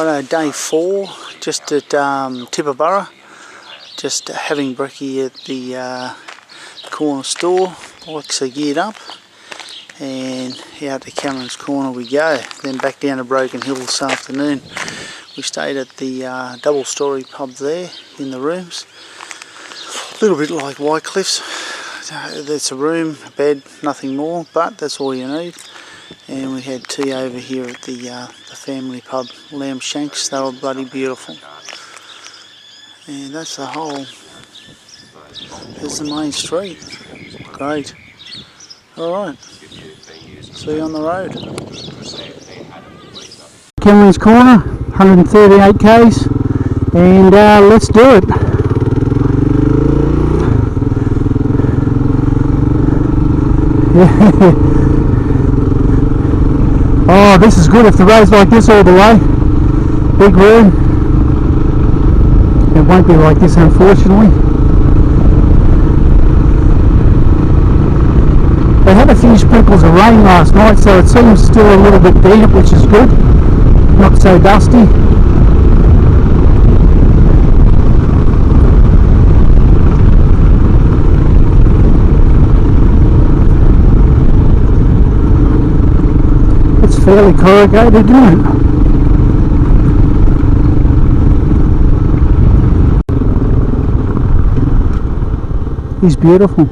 Righto, day 4, just at Tibooburra, just having brekkie at the corner store. Bikes are geared up, and out to Cameron's Corner we go. Then back down to Broken Hill this afternoon. We stayed at the double-storey pub there in the rooms. A little bit like Whitecliff's. There's a room, a bed, nothing more, but that's all you need. And we had tea over here at the family pub, Lamb Shanks. They were bloody beautiful. And that's the whole, there's the main street. Great. Alright, see you on the road. Cameron's Corner, 138 k's, and let's do it. Oh, this is good if the road's like this all the way. Big room. It won't be like this, unfortunately. They had a few sprinkles of rain last night, so it seems still a little bit damp, which is good. Not so dusty. It's fairly corrugated, isn't it? He's beautiful.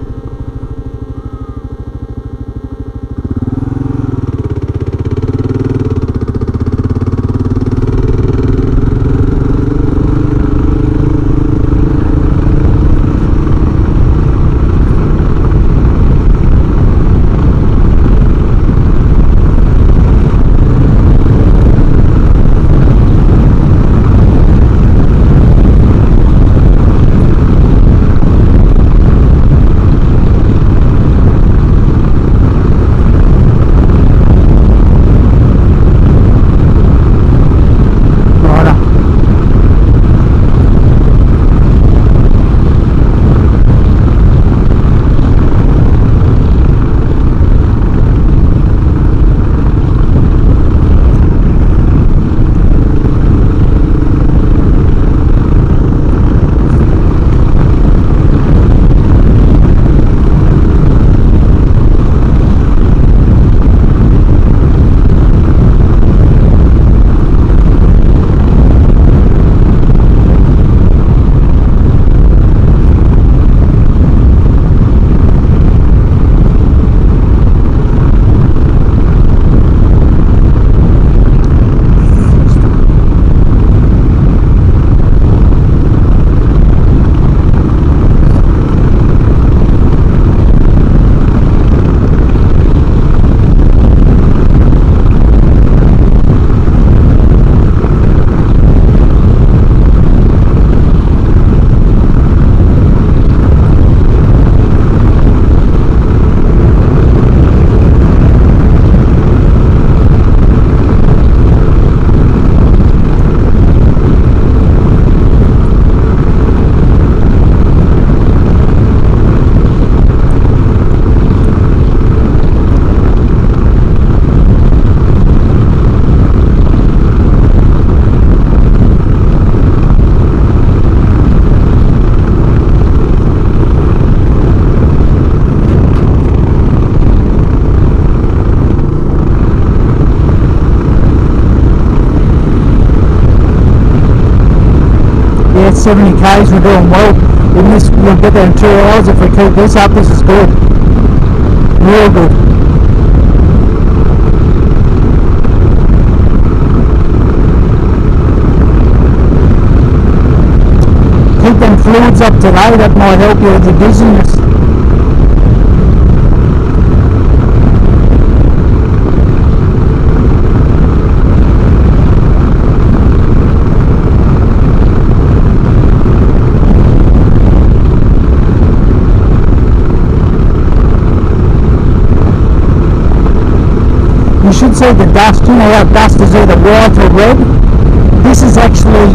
Yeah, 70 k's, we're doing well. We'll get there in 2 hours if we keep this up. This is good. Real good. Keep them fluids up today, that might help you with your dizziness. You should see the dust. You know how dust is either white or red? This is actually,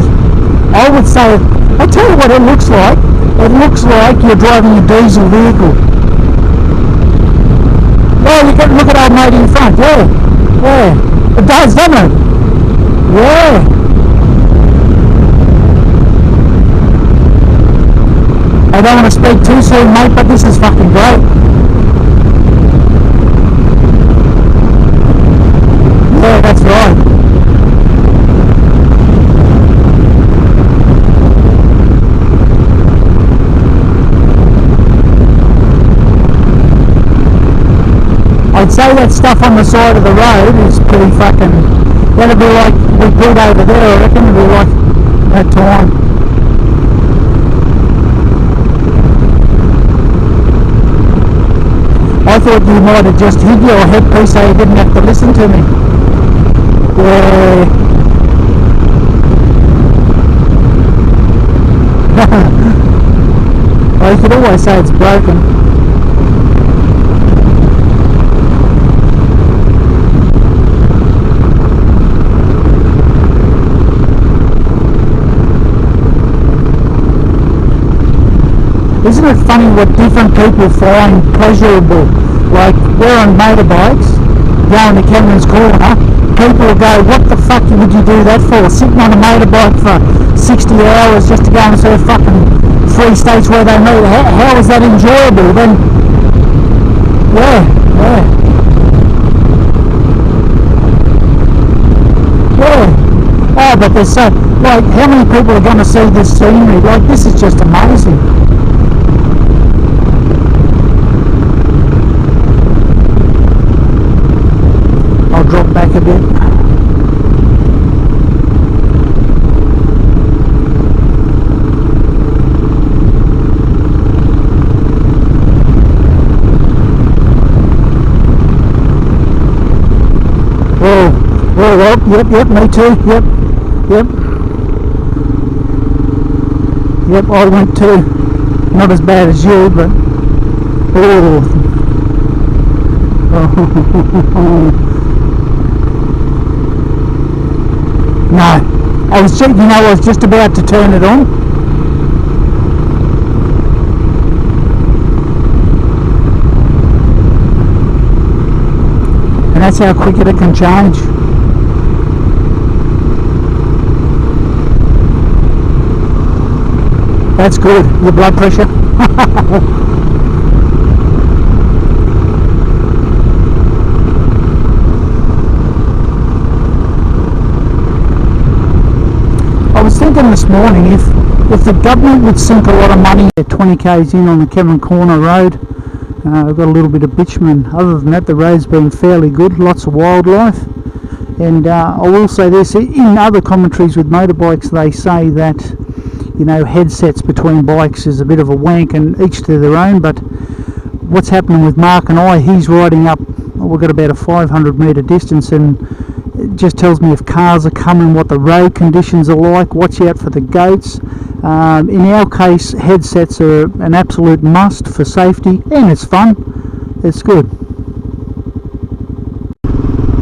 I would say, I'll tell you what it looks like. It looks like you're driving a diesel vehicle. Oh, you can look at old mate in front. Yeah. It does, doesn't it? Yeah. I don't want to speak too soon, mate, but this is fucking great. Yeah, that's right. I'd say that stuff on the side of the road is pretty fucking... That'd be like, we pulled over there, I reckon, it'd be like that time. I thought you might have just hid your headpiece so you didn't have to listen to me. Yeah. Well, you could always say it's broken. Isn't it funny what different people find pleasurable? Like, we're on motorbikes, going to Cameron's Corner, people will go, what the fuck would you do that for? Sitting on a motorbike for 60 hours just to go and see fucking 3 states where they meet. How is that enjoyable? Then, yeah. Oh, but there's so, like, how many people are going to see this scenery? Like, this is just amazing. Drop back a bit. Whoa, yep, me too, yep, I went too. Not as bad as you, but, oh. No, I was just about to turn it on. And that's how quick it can change. That's good, your blood pressure. I was thinking this morning, if the government would sink a lot of money at 20 k's in on the Cameron Corner Road, we've got a little bit of bitumen. Other than that, the road's been fairly good, lots of wildlife. And I will say this, in other commentaries with motorbikes, they say that, you know, headsets between bikes is a bit of a wank, and each to their own. But what's happening with Mark and I, he's riding up, we've got about a 500 metre distance, and it just tells me if cars are coming, what the road conditions are like, watch out for the goats. In our case, headsets are an absolute must for safety, and it's fun, it's good.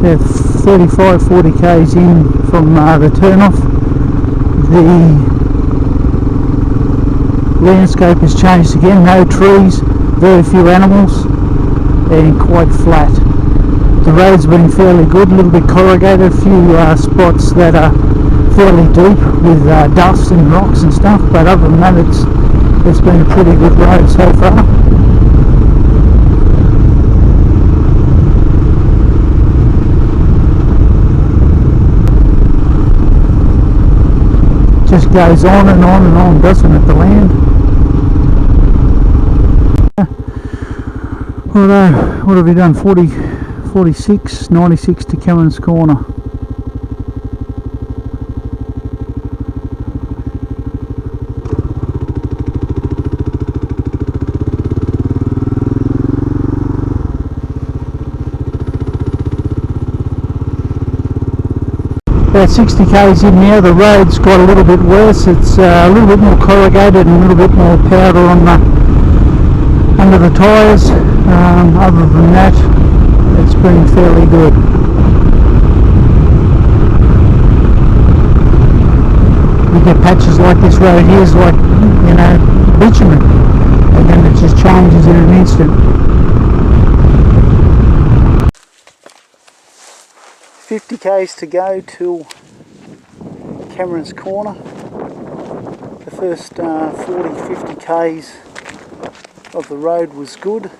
They're 35-40 k's in from the turn-off. The landscape has changed again, no trees, very few animals, and quite flat. The road's been fairly good, a little bit corrugated, a few spots that are fairly deep with dust and rocks and stuff, but other than that it's been a pretty good road so far. Just goes on and on and on, doesn't it, the land? Although, what have we done? 46, 96 to Cameron's Corner. About 60 k's in now, the road's got a little bit worse, it's a little bit more corrugated and a little bit more powder on the under the tyres. Other than that, it's been fairly good. You get patches like this road here is like, you know, bitumen, and then it just changes in an instant. 50 k's to go till Cameron's Corner. The first 40-50 k's of the road was good,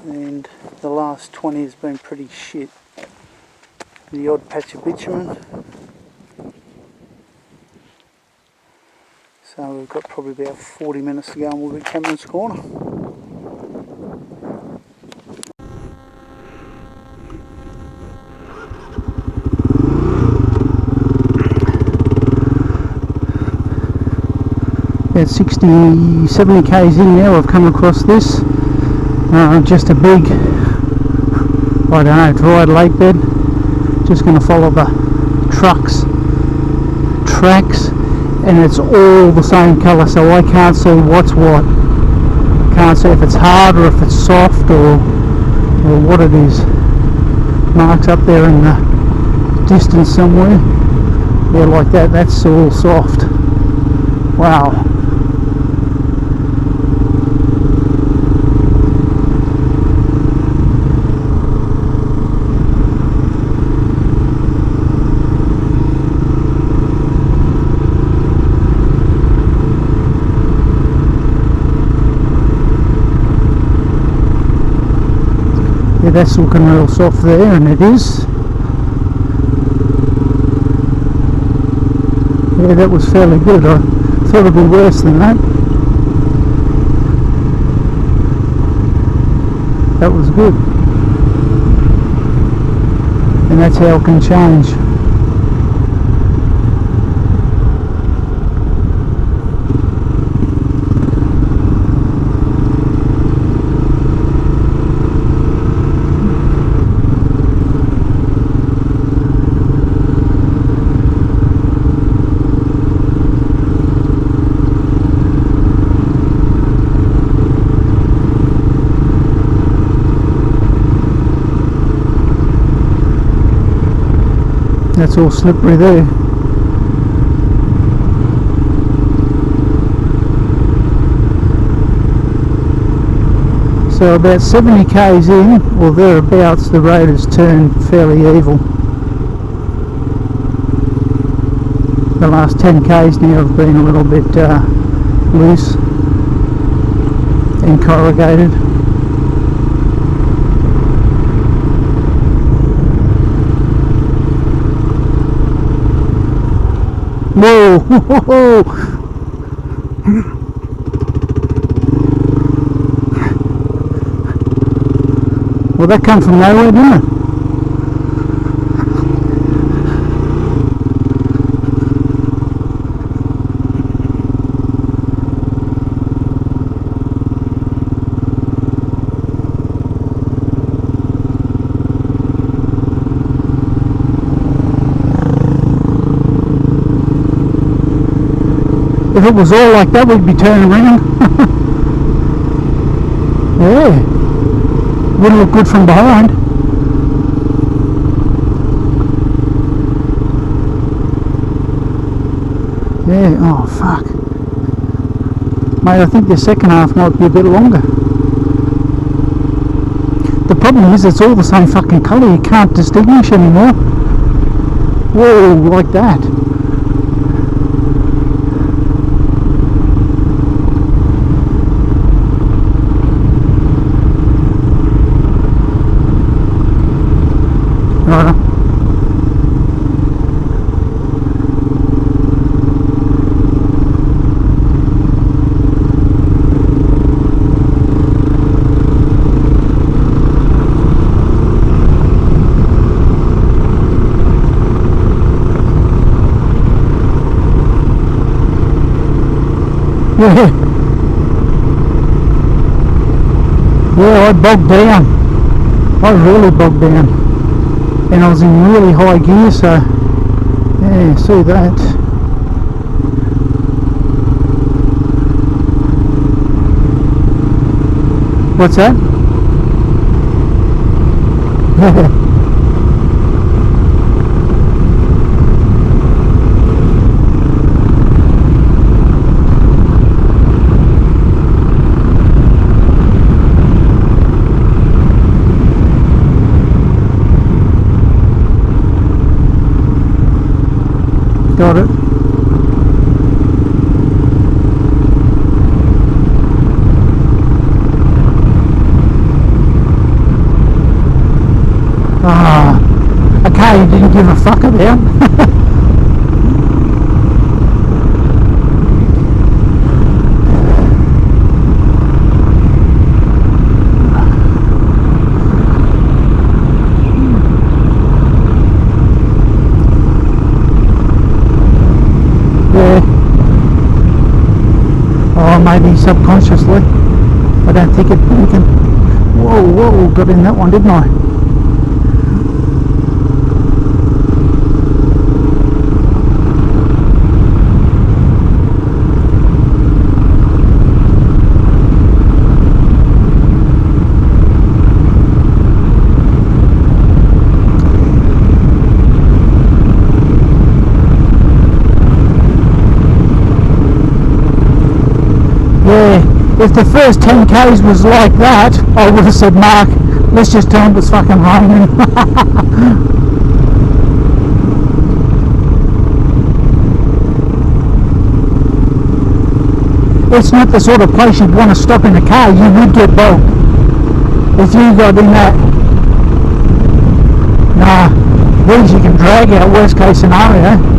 and the last 20 has been pretty shit. The odd patch of bitumen. So we've got probably about 40 minutes to go and we'll be at Cameron's Corner. About 60-70 k's in now I've come across this. Just a big, I don't know, dry lake bed. Just going to follow the tracks, and it's all the same colour, so I can't see what's what. Can't see if it's hard or if it's soft or what it is. Marks up there in the distance somewhere. Yeah, like that, that's all soft. Wow. Yeah, that's looking real soft there, and it is. Yeah, that was fairly good. I thought it'd be worse than that. That was good. And that's how it can change. That's all slippery there. So about 70 k's in, or thereabouts, the road has turned fairly evil. The last 10 k's now have been a little bit loose and corrugated. Whoa! Well, that come from nowhere, didn't it? If it was all like that, we'd be turning around. Yeah. Wouldn't look good from behind. Yeah, oh fuck. Mate, I think the second half might be a bit longer. The problem is it's all the same fucking colour, you can't distinguish anymore. Whoa, like that. Right. Yeah. Yeah, I bogged down. I really bogged down. And I was in really high gear, so yeah, see that. What's that? Got it. to fuck about. Or maybe subconsciously. I don't think it can. Whoa, got in that one, didn't I? If the first 10k's was like that, I would have said, Mark, let's just tell him it's fucking raining. It's not the sort of place you'd want to stop in a car. You would get bogged if you got in that. Nah, these you can drag out, worst case scenario.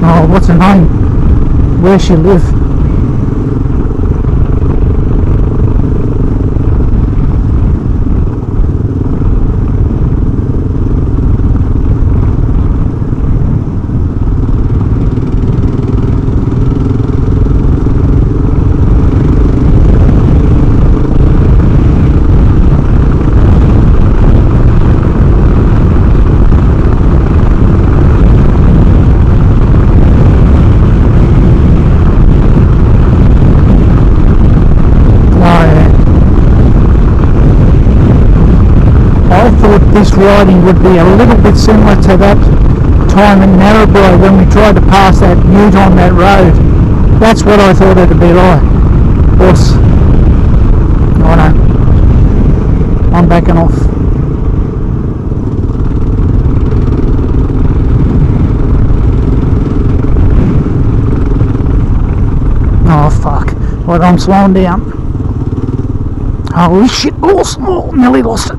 Oh, what's her name? Where she live? This riding would be a little bit similar to that time in Narrabri when we tried to pass that ute on that road. That's what I thought it'd be like. Of course, I know. I'm backing off. Oh fuck. Well, I'm slowing down. Holy shit, oh, nearly lost it.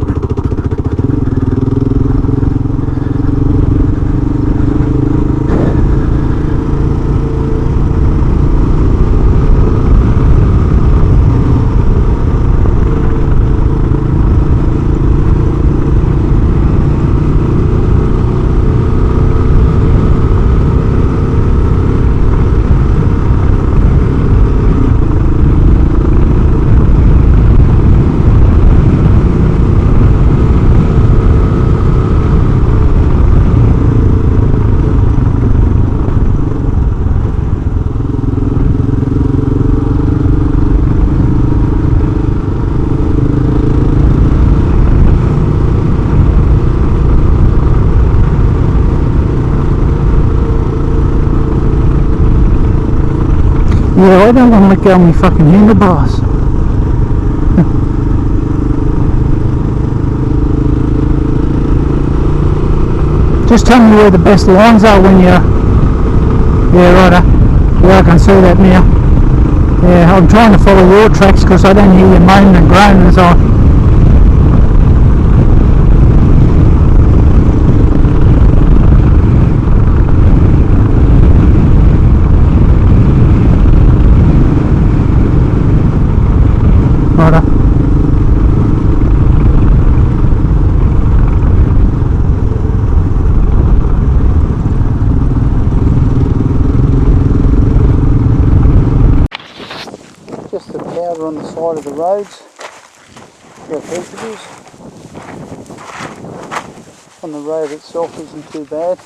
Yeah, I don't want to let go of my fucking handlebars. Just tell me where the best lines are when you're... Yeah, righto. Yeah, I can see that now. Yeah, I'm trying to follow your tracks because I don't hear you moaning and groaning as I... Righto. Just the powder on the side of the roads. How deep it is. On the road itself isn't too bad.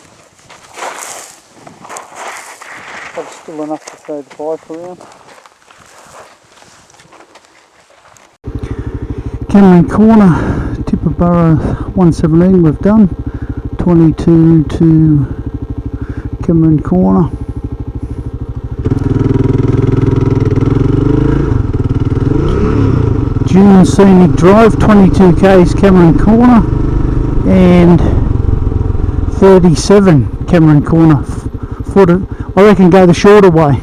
But still enough to throw the bike around. Cameron Corner, Tibooburra 117 we've done. 22 to Cameron Corner. June Scenic Drive, 22 k's Cameron Corner and 37 Cameron Corner. I reckon go the shorter way.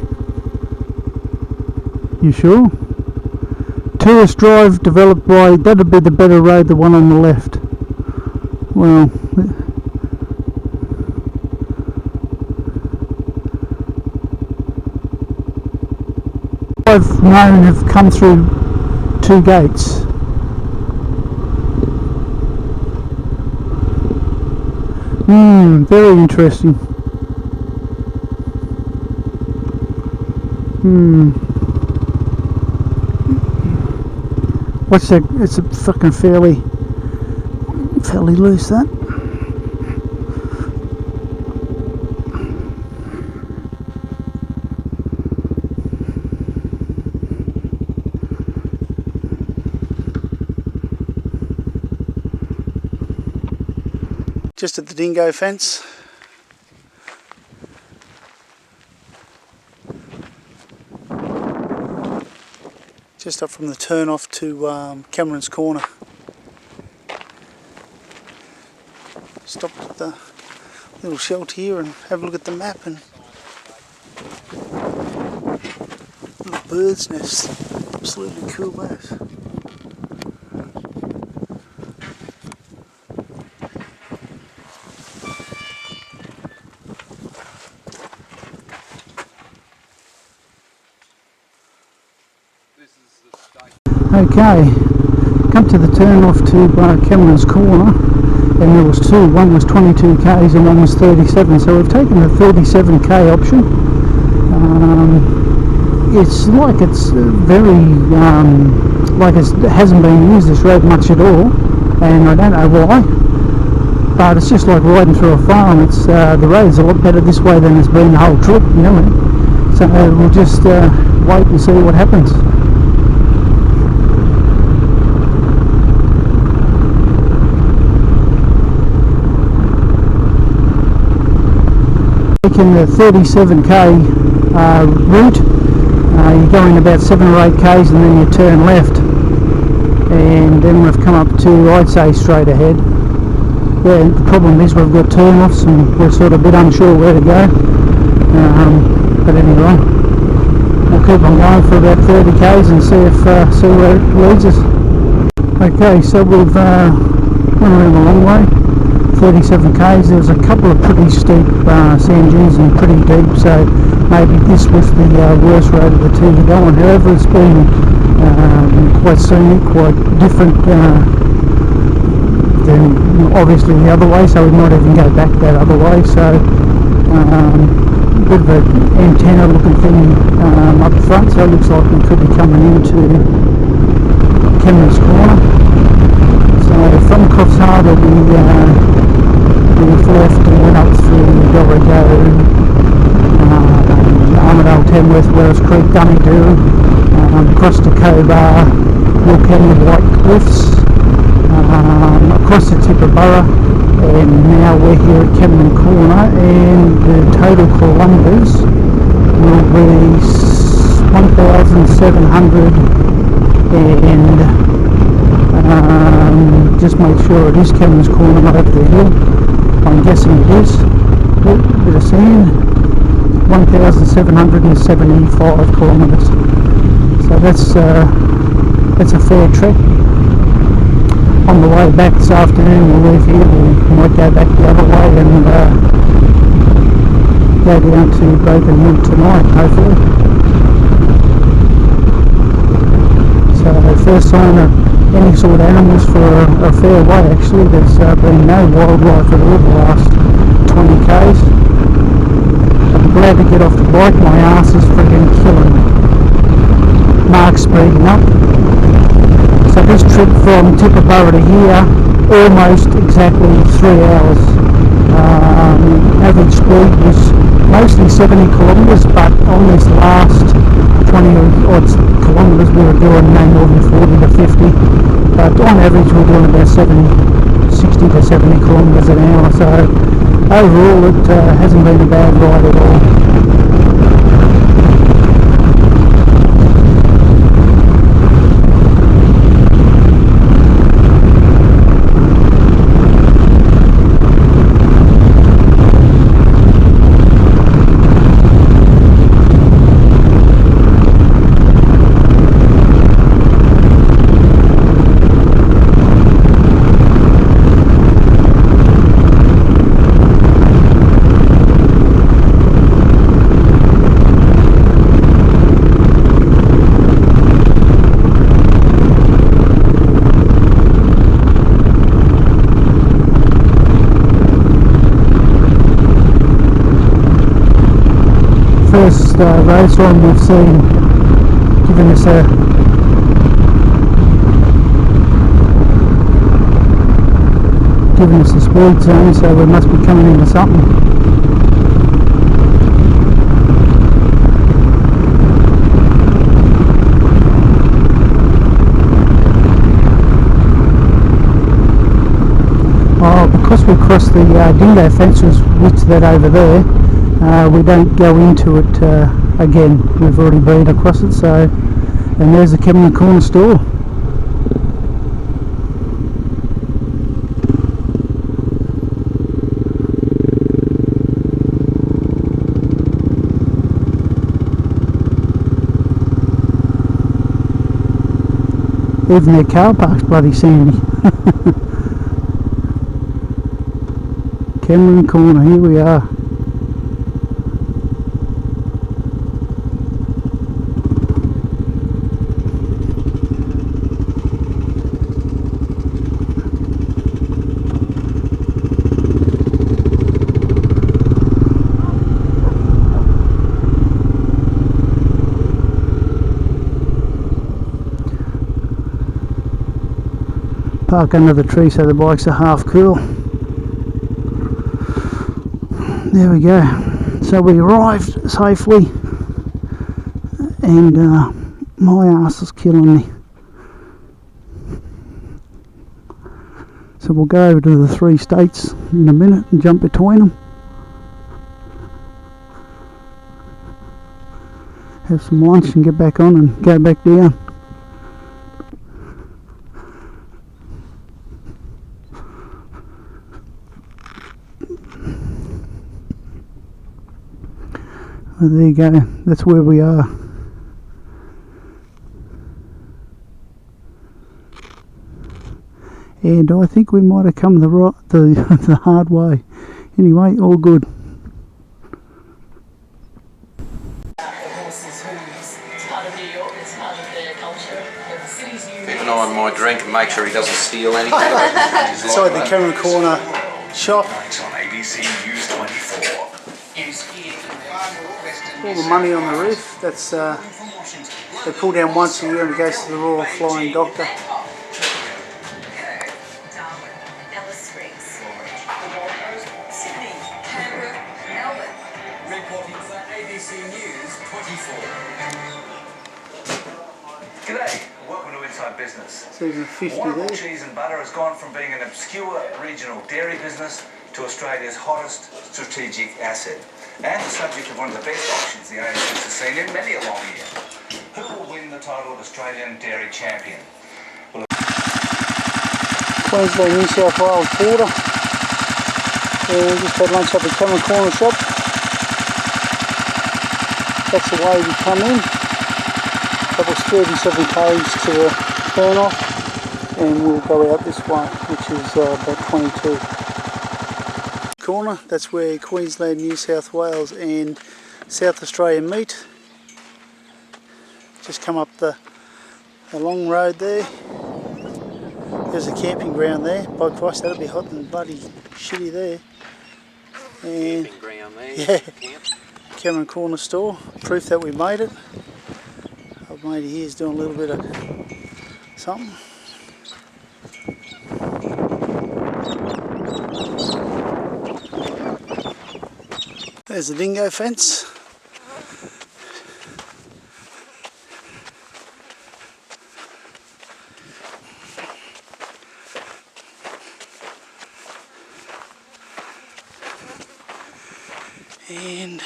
You sure? tourist drive developed by, that'd be the better road, the one on the left. Well, I've known have come through 2 gates. Very interesting. What's that? It's a fucking fairly loose, that. Just at the dingo fence. Just up from the turn off to Cameron's Corner. Stop at the little shelter here and have a look at the map, and little bird's nest. Absolutely cool, that. Okay, come to the turn off to Cameron's Corner, and there was 2, one was 22 k's and one was 37, so we've taken the 37k option. It's like it's very, like it hasn't been used, this road, much at all, and I don't know why, but it's just like riding through a farm. It's the road's a lot better this way than it's been the whole trip, you know. So we'll just wait and see what happens. Taking the 37k route, you're going about 7 or 8 k's and then you turn left, and then we've come up to, I'd say, straight ahead. Yeah, the problem is we've got turn offs and we're sort of a bit unsure where to go, but anyway, we'll keep on going for about 30 k's and see where it leads us. Okay, so we've went around a long way, 37 k's. There's a couple of pretty steep sand dunes and pretty deep, so maybe this was the worst road of the 2 to go on. However, it's been quite scenic, quite different than obviously the other way, so we might even go back that other way. So a bit of an antenna looking thing up front, so it looks like we could be coming into Cameron's Corner. So from Packsaddle we left and went up through Tibooburra, Armadale, Tamworth, Wells Creek, Dunedoo, across to KLR, Wilcan, White Cliffs, across to Tibooburra, and now we're here at Cameron Corner, and the total kilometres will be 1,700, and just make sure it is Cameron's Corner, not over the hill. I'm guessing it is. Oh, bit of sand. 1,775 kilometres. So that's a fair trek. On the way back this afternoon, we'll leave here. We might go back the other way and go down to Broken Hill tonight, hopefully. So first sign of any sort of animals for a fair way. Actually, there's been no wildlife at all the last 20 k's. I'm glad to get off the bike, my ass is freaking killing me. Mark's speeding up. So this trip from Tibooburra to here, almost exactly 3 hours. Average speed was mostly 70 kilometres, but on this last 20 odd kilometres we were doing no more than 40 to 50, but on average we're doing about 60 to 70 kilometres an hour, so overall it hasn't been a bad ride at all. rainstorm we've seen giving us a speed zone, so we must be coming into something. Oh, because we crossed the dingo fences, which that over there, we don't go into it again. We've already been across it, so, and there's the Cameron Corner store. Even their car park's bloody sandy. Cameron Corner, here we are. Park under the tree so the bikes are half cool. There we go. So we arrived safely, and my ass is killing me. So we'll go over to the 3 states in a minute and jump between them. Have some lunch and get back on and go back down. Well, there you go, that's where we are. And I think we might have come the hard way. Anyway, all good. Keep an eye on my drink and make sure he doesn't steal anything. Inside the Cameron Corner shop. On ABC News 24. All the money on the roof, that's they pull down once a year and it goes to the Royal Flying Doctor. Reporting for ABC News 24. G'day, welcome to Inside Business. Season 50 Warrnambool there. Cheese and Butter has gone from being an obscure regional dairy business to Australia's hottest strategic asset, and the subject of one of the best auctions the ASX has seen in many a long year. Who will win the title of Australian Dairy Champion? Queensland, New South Wales border. And we just had lunch up at Cameron Corner shop. That's the way we come in. That was 37 k's to the turn off, and we'll go out this way, which is about 22. Corner, that's where Queensland, New South Wales and South Australia meet. Just come up the long road there. There's a camping ground there. By Christ, that'll be hot and bloody shitty there. And Camping ground there. yeah, Camp. Cameron Corner store, proof that we made it. Old matey here's doing a little bit of something. There's the dingo fence. And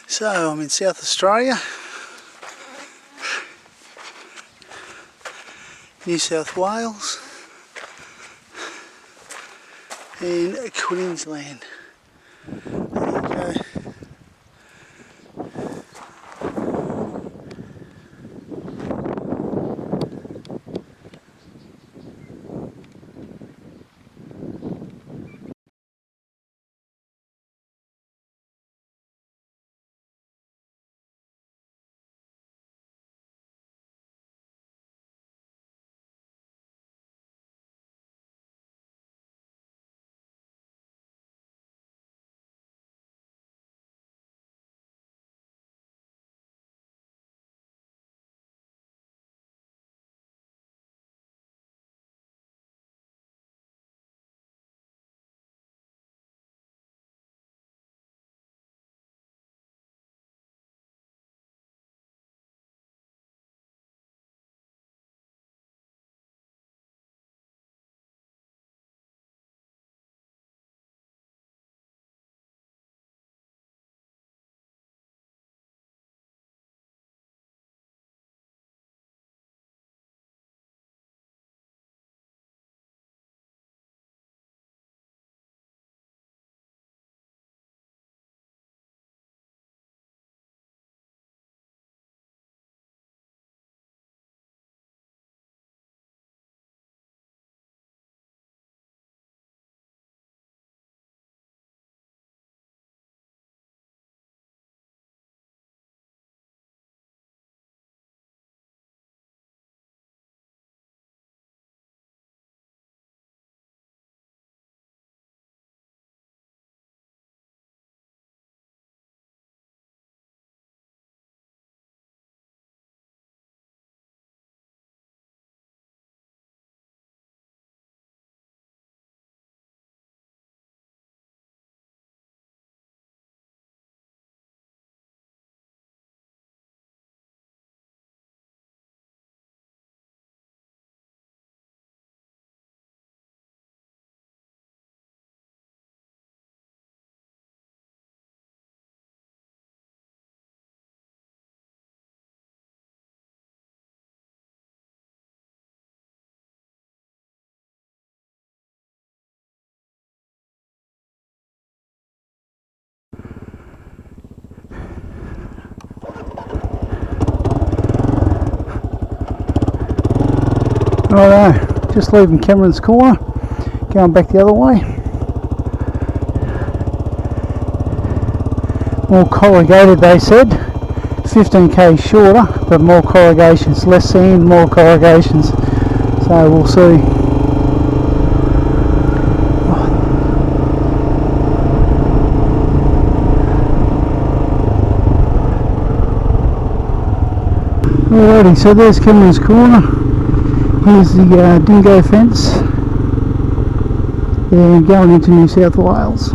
so I'm in South Australia, New South Wales and Queensland. There you go. Righto, just leaving Cameron's Corner, going back the other way. More corrugated, they said. 15k shorter, but more corrugations, less sand, more corrugations. So we'll see. Alrighty, so there's Cameron's Corner. Here's the dingo fence. And going into New South Wales.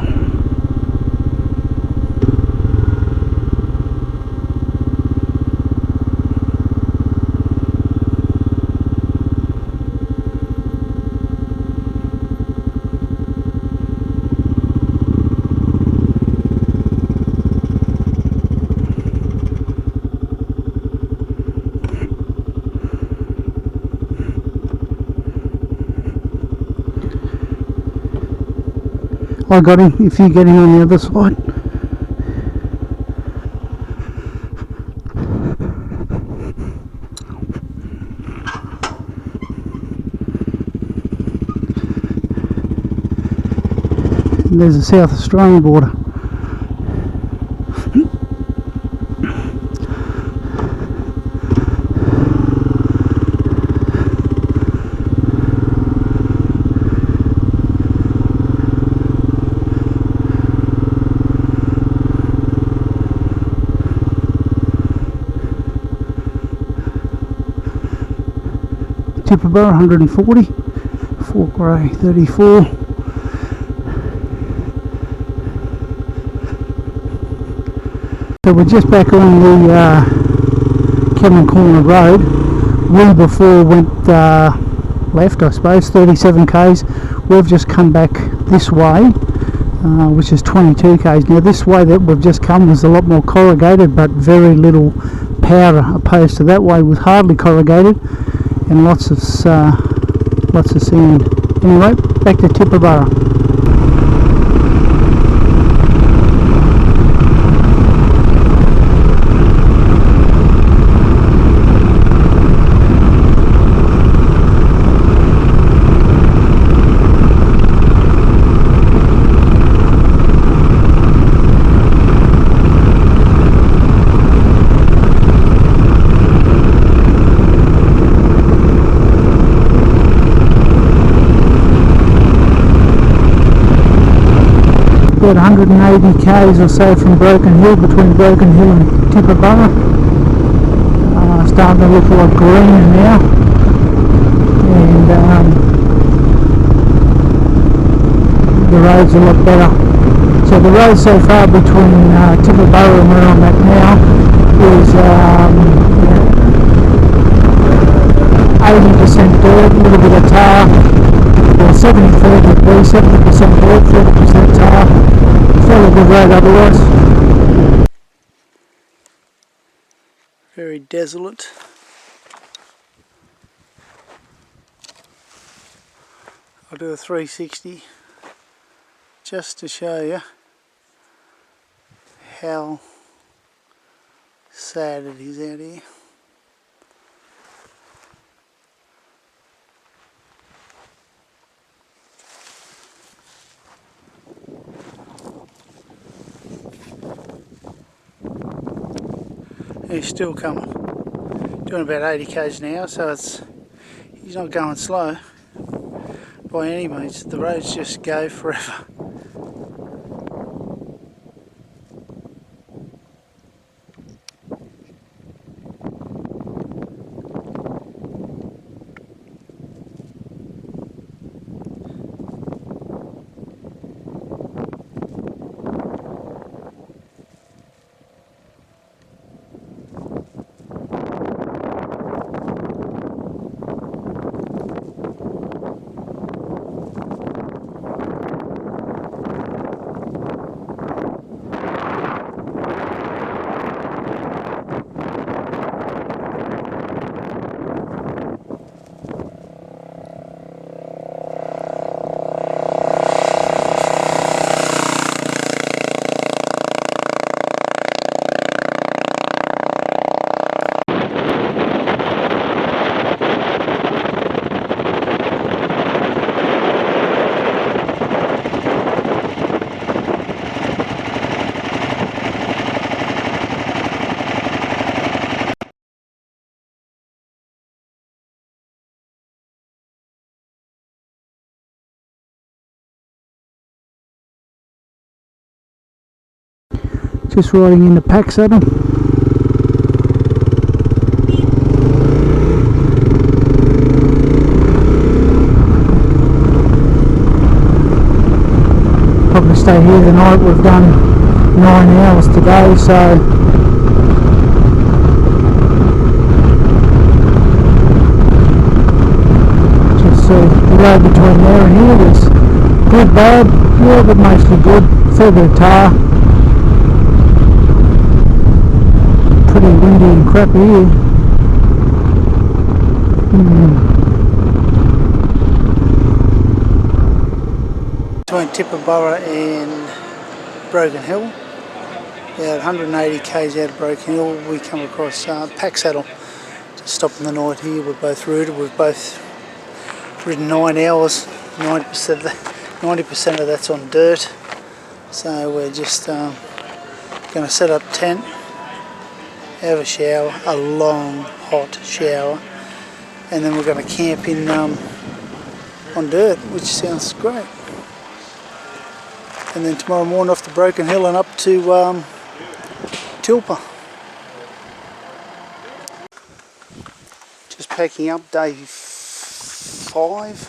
I got him, if you get him on the other side. And there's the South Australian border. Tibooburra 140, Fort Grey 34. So we're just back on the Cameron Corner Road. We before went left, I suppose, 37 k's. We've just come back this way, which is 22 k's. Now this way that we've just come was a lot more corrugated, but very little powder, opposed to that way was hardly corrugated. And lots of sand. Anyway, back to Tibooburra. About 180 k's or so from Broken Hill, between Broken Hill and Tibooburra. Starting to look like green now, and the road's a lot better. So the road so far between Tibooburra and where I'm at now is 80% dirt, a little bit of tar, or 70% dirt, 30% tar. Fairly good road otherwise. Very desolate. I'll do a 360 just to show you how sad it is out here. He's still coming, doing about 80 k's an hour, so he's not going slow by any means. The roads just go forever. Just riding into Packsaddle. Probably stay here tonight. We've done 9 hours today, so just the road between there and here is good, bad, yeah, but mostly good. Fair bit of tar. Pretty windy and crappy here. Between Tibooburra and Broken Hill, about 180 k's out of Broken Hill, we come across Packsaddle. Just stopping the night here. We're both rooted. We've both ridden 9 hours. 90% of that's on dirt. So we're just going to set up tent, have a shower, a long hot shower, and then we're going to camp in on dirt, which sounds great. And then tomorrow morning off to Broken Hill and up to Tibooburra. Just packing up, day 5.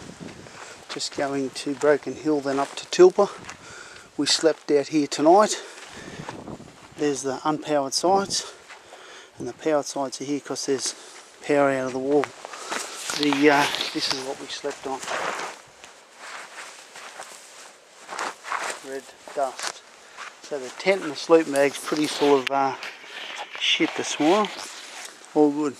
Just going to Broken Hill, then up to Tibooburra. We slept out here tonight. There's the unpowered sites, and the powered sites are here because there's power out of the wall. This is what we slept on. Red dust. So the tent and the sleep bag's pretty full of shit this morning. All good.